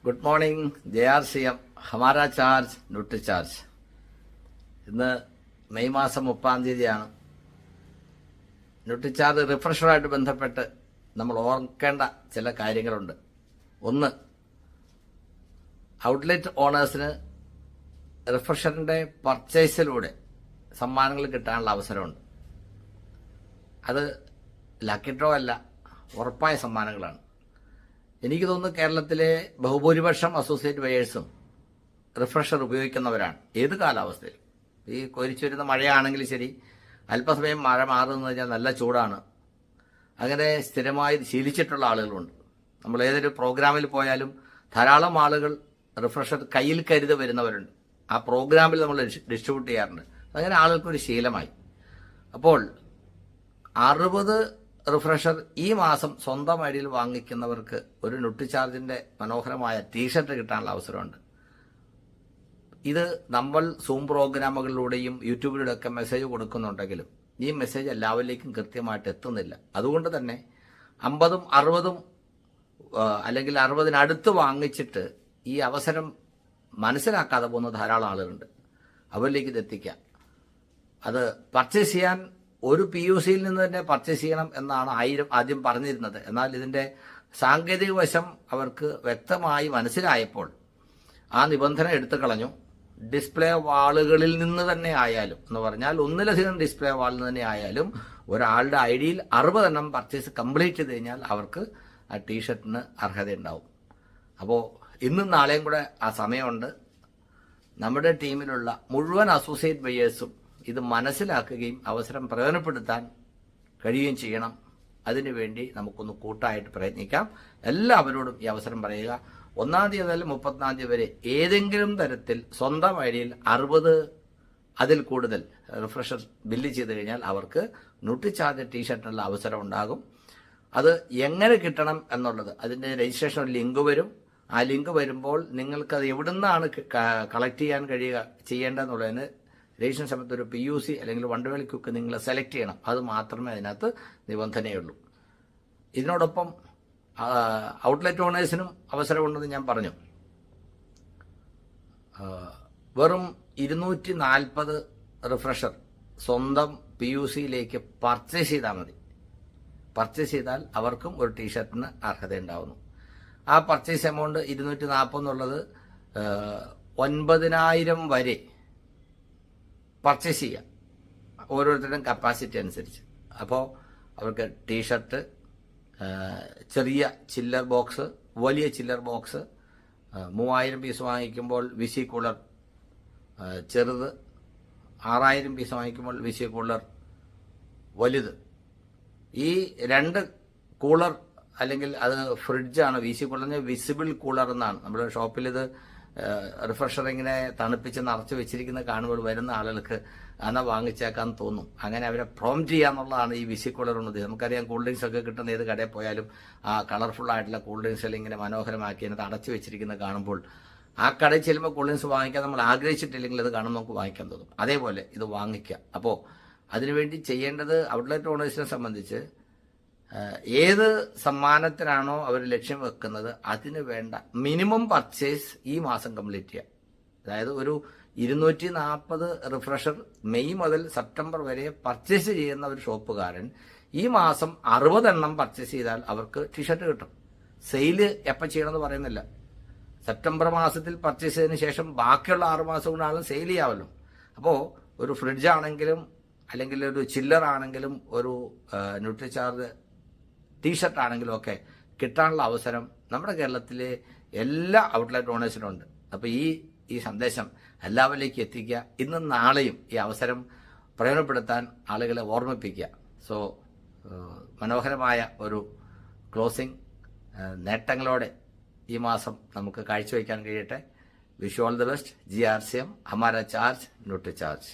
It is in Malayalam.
Good morning JRCM Hamara charge nutri charge. ഇന്ന് മെയ് മാസം 30 ന്യൂട്രി ചാർജ് റിഫ്രഷറുമായിട്ട് ബന്ധപ്പെട്ട് നമ്മൾ ഓർക്കേണ്ട ചില കാര്യങ്ങളുണ്ട്. ഒന്ന്, ഔട്ട്ലെറ്റ് ഓണേഴ്സിന് റിഫ്രഷറിന്റെ പർച്ചേസിലൂടെ സമ്മാനങ്ങൾ കിട്ടാനുള്ള അവസരമുണ്ട്. അത് ലക്കി ഡ്രോ അല്ല, ഉറപ്പായ സമ്മാനങ്ങളാണ്. എനിക്ക് തോന്നുന്നു കേരളത്തിലെ ബഹുഭൂരിപക്ഷം അസോസിയേറ്റ് ബയേഴ്സും റിഫ്രഷർ ഉപയോഗിക്കുന്നവരാണ്. ഏത് കാലാവസ്ഥയിലും, ഈ കൊരിച്ചൊരുന്ന മഴയാണെങ്കിൽ ശരി, അല്പസമയം മഴ മാറുന്നു കഴിഞ്ഞാൽ നല്ല ചൂടാണ്, അങ്ങനെ സ്ഥിരമായി ശീലിച്ചിട്ടുള്ള ആളുകളുണ്ട്. നമ്മൾ ഏതൊരു പ്രോഗ്രാമിൽ പോയാലും ധാരാളം ആളുകൾ റിഫ്രഷർ കയ്യിൽ കരുതി വരുന്നവരുണ്ട്. ആ പ്രോഗ്രാമിൽ നമ്മൾ ഡിസ്ട്രിബ്യൂട്ട് ചെയ്യാറുണ്ട്. അങ്ങനെ ആളുകൾക്കൊരു ശീലമായി. അപ്പോൾ 60 റിഫ്രഷർ ഈ മാസം സ്വന്തം ഐഡിയിൽ വാങ്ങിക്കുന്നവർക്ക് ഒരു ന്യൂട്രി ചാർജിന്റെ മനോഹരമായ ടീഷർട്ട് കിട്ടാനുള്ള അവസരമുണ്ട്. ഇത് നമ്മൾ സൂം പ്രോഗ്രാമുകളിലൂടെയും യൂട്യൂബിലൂടെയൊക്കെ മെസ്സേജ് കൊടുക്കുന്നുണ്ടെങ്കിലും ഈ മെസ്സേജ് എല്ലാവരിലേക്കും കൃത്യമായിട്ട് എത്തുന്നില്ല. അതുകൊണ്ട് തന്നെ 50ഉം 60ഉം അല്ലെങ്കിൽ 60-നടുത്ത് വാങ്ങിച്ചിട്ട് ഈ അവസരം മനസ്സിലാക്കാതെ പോകുന്ന ധാരാളം ആളുകളുണ്ട്. അവരിലേക്ക് ഇത് എത്തിക്കാം. അത് പർച്ചേസ് ചെയ്യാൻ ഒരു PUCയിൽ നിന്ന് തന്നെ പർച്ചേസ് ചെയ്യണം എന്നാണ് ആദ്യം പറഞ്ഞിരുന്നത്. എന്നാൽ ഇതിന്റെ സാങ്കേതിക വശം അവർക്ക് വ്യക്തമായി മനസ്സിലായപ്പോൾ ആ നിബന്ധന എടുത്തു കളഞ്ഞു. ഡിസ്പ്ലേ വാളുകളിൽ നിന്ന് തന്നെ ആയാലും, എന്ന് പറഞ്ഞാൽ ഒന്നിലധികം ഡിസ്പ്ലേ വാളിൽ നിന്ന് തന്നെ ആയാലും ഒരാളുടെ ഐഡിയിൽ 60 എണ്ണം പർച്ചേസ് കംപ്ലീറ്റ് ചെയ്ത് കഴിഞ്ഞാൽ അവർക്ക് ആ ടീഷർട്ടിന് അർഹതയുണ്ടാവും. അപ്പോൾ ഇന്നും നാളെയും കൂടെ ആ സമയമുണ്ട്. നമ്മുടെ ടീമിലുള്ള മുഴുവൻ അസോസിയേറ്റ് ബയേഴ്സും ഇത് മനസ്സിലാക്കുകയും അവസരം പ്രയോജനപ്പെടുത്താൻ കഴിയുകയും ചെയ്യണം. അതിനുവേണ്ടി നമുക്കൊന്ന് കൂട്ടായിട്ട് പ്രയത്നിക്കാം. എല്ലാവരോടും ഈ അവസരം പറയുക. 1 തീയതി മുതൽ 30 വരെ ഏതെങ്കിലും തരത്തിൽ സ്വന്തം ഐഡിയിൽ 60 അതിൽ കൂടുതൽ റിഫ്രഷർ ബില്ല് ചെയ്ത് കഴിഞ്ഞാൽ അവർക്ക് ന്യൂട്രി ചാർജ് ടീഷർട്ടിനുള്ള അവസരം ഉണ്ടാകും. അത് എങ്ങനെ കിട്ടണം എന്നുള്ളത്, അതിന്റെ രജിസ്ട്രേഷൻ ലിങ്ക് വരും. ആ ലിങ്ക് വരുമ്പോൾ നിങ്ങൾക്കത് എവിടുന്നാണ് കളക്ട് ചെയ്യാൻ കഴിയുക, ചെയ്യേണ്ടതെന്നുള്ളതിന് രജിസ്ട്രേഷൻ സമയത്ത് ഒരു PUC അല്ലെങ്കിൽ വണ്ടവേളി കുക്ക് നിങ്ങൾ സെലക്ട് ചെയ്യണം. അത് മാത്രമേ അതിനകത്ത് നിബന്ധനയുള്ളൂ. ഇതിനോടൊപ്പം ഔട്ട്ലെറ്റ് ഓണേഴ്സിനും അവസരമുണ്ടെന്ന് ഞാൻ പറഞ്ഞു. വെറും 240 റിഫ്രഷർ സ്വന്തം PUCയിലേക്ക് പർച്ചേസ് ചെയ്താൽ മതി. പർച്ചേസ് ചെയ്താൽ അവർക്കും ഒരു ടീഷർട്ടിന് അർഹതയുണ്ടാവുന്നു. ആ പർച്ചേസ് എമൗണ്ട് 240 എന്നുള്ളത് 9,000 വരെ പർച്ചേസ് ചെയ്യാം, ഓരോരുത്തരുടെയും കപ്പാസിറ്റി അനുസരിച്ച്. അപ്പോൾ അവർക്ക് ടീഷർട്ട്, ചെറിയ ചില്ലർ ബോക്സ്, വലിയ ചില്ലർ ബോക്സ്, 3000 പീസ് വാങ്ങിക്കുമ്പോൾ വിസി കൂളർ ചെറുത്, 6000 പീസ് വാങ്ങിക്കുമ്പോൾ വിസി കൂളർ വലുത്. ഈ 2 കൂളർ അല്ലെങ്കിൽ അത് ഫ്രിഡ്ജാണ്. വിസി കൂളറിന് വിസിബിൾ കൂളർ എന്നാണ്. നമ്മുടെ ഷോപ്പിൽ ഇത് റിഫ്രഷർ ഇങ്ങനെ തണുപ്പിച്ച് നിറച്ച് വെച്ചിരിക്കുന്ന കാണുമ്പോൾ വരുന്ന ആളുകൾക്ക് അന്ന വാങ്ങിച്ചേക്കാൻ തോന്നും. അങ്ങനെ അവരെ പ്രോംപ്റ്റ് ചെയ്യാന്നുള്ളതാണ് ഈ വിസി കൂളർ എന്നത്. നമുക്കറിയാം, കൂൾ ഡ്രിങ്ക്സ് ഒക്കെ കിട്ടുന്ന ഏത് കടയിൽ പോയാലും ആ കളർഫുൾ ആയിട്ടുള്ള കൂൾ ഡ്രിങ്ക്സ് ഇങ്ങനെ മനോഹരമാക്കി അതിനകത്ത് അടച്ചു വെച്ചിരിക്കുന്നത് കാണുമ്പോൾ ആ കടയിൽ ചെല്ലുമ്പോൾ കൂൾ ഡ്രിങ്ക്സ് വാങ്ങിക്കാൻ നമ്മൾ ആഗ്രഹിച്ചിട്ടില്ലെങ്കിൽ അത് കാണുമ്പോൾ നമുക്ക് വാങ്ങിക്കാൻ തോന്നും. അതേപോലെ ഇത് വാങ്ങിക്കുക. അപ്പോൾ അതിനുവേണ്ടി ചെയ്യേണ്ടത്, ഔട്ട്ലെറ്റ് ഓണേഴ്സിനെ സംബന്ധിച്ച് ഏത് സമ്മാനത്തിനാണോ അവർ ലക്ഷ്യം വെക്കുന്നത് അതിന് വേണ്ട മിനിമം പർച്ചേസ് ഈ മാസം കംപ്ലീറ്റ് ചെയ്യുക. അതായത് ഒരു 240 റിഫ്രഷർ മെയ് മുതൽ സെപ്റ്റംബർ വരെ പർച്ചേസ് ചെയ്യുന്ന ഒരു ഷോപ്പുകാരൻ ഈ മാസം 60 എണ്ണം പർച്ചേസ് ചെയ്താൽ അവർക്ക് ടീഷർട്ട് കിട്ടും. സെയില് എപ്പോൾ ചെയ്യണമെന്ന് പറയുന്നില്ല. സെപ്റ്റംബർ മാസത്തിൽ പർച്ചേസ് ചെയ്തതിന് ശേഷം ബാക്കിയുള്ള 6 മാസം കൊണ്ടാണ് സെയിൽ ചെയ്യാമല്ലോ. അപ്പോൾ ഒരു ഫ്രിഡ്ജ് ആണെങ്കിലും അല്ലെങ്കിൽ ഒരു ചില്ലർ ആണെങ്കിലും ഒരു ന്യൂട്രി ചാർജ് ടീഷർട്ട് ആണെങ്കിലും ഒക്കെ കിട്ടാനുള്ള അവസരം നമ്മുടെ കേരളത്തിലെ എല്ലാ ഔട്ട്ലെറ്റ് ഓണേഴ്സിനും ഉണ്ട്. അപ്പോൾ ഈ സന്ദേശം എല്ലാവരിലേക്കും എത്തിക്കുക. ഇന്നും നാളെയും ഈ അവസരം പ്രയോജനപ്പെടുത്താൻ ആളുകളെ ഓർമ്മിപ്പിക്കുക. സോ മനോഹരമായ ഒരു ക്ലോസിംഗ് നേട്ടങ്ങളോടെ ഈ മാസം നമുക്ക് കാഴ്ചവെക്കാൻ കഴിയട്ടെ. Wish you all the best. JRCM Hamara charge nutri charge.